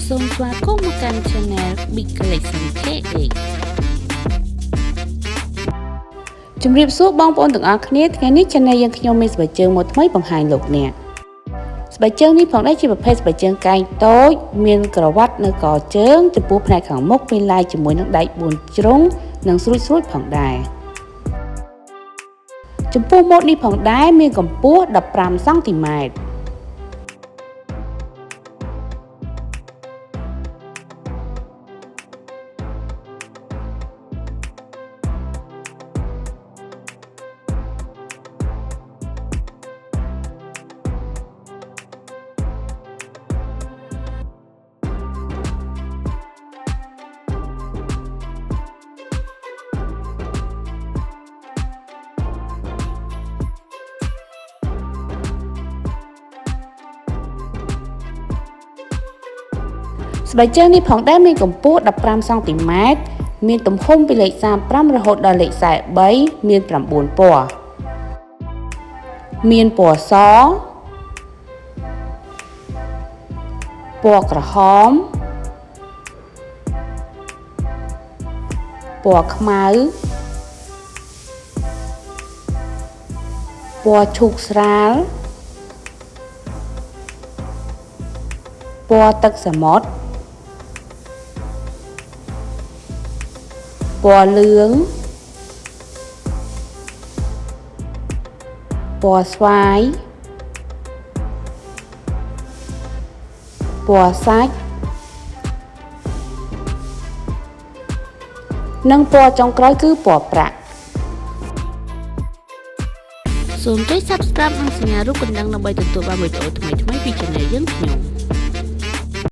សូមស្វាគមន៍មកកាន់ Channel Big Collection KA ជំរាបសួរបងប្អូនទាំងអស់គ្នាថ្ងៃនេះ Channel យើងខ្ញុំមានស្បែកជើងមួយថ្មីបង្ហាញលោកអ្នកស្បែកជើងនេះផងដែរជាប្រភេទស្បែកជើងកែងតូចមានក្រវ៉ាត់នៅកជើងចំពោះផ្នែកខាងមុខមានឡាយជាមួយនឹងដៃ4ជ្រុងនិងស្រួចផងដែរចំពោះម៉ូតនេះផងដែរមានកម្ពស់15សង់ទីម៉ែត្រស្បែកជើងនេះផងដែរមានកម្ពស់15សង់ទីម៉ែត្រមានទំហំពីលេខ35រហូតដល់លេខ43មាន9ពណ៌មានពណ៌សពណ៌ក្រហមពណ៌ខ្មៅពណ៌ឈូកស្រាលពណ៌ទឹកសមុទ្រពណ៌លឿងពណ៌ស្វាយពណ៌សាច់និងពណ៌ចុងក្រោយគឺពណ៌ប្រាក់សូមចុច Subscribe និងសញ្ញារូបកណ្ដឹងដើម្បីទទួលបានវីដេអូថ្មីៗពី Channel យើងខ្ញុំ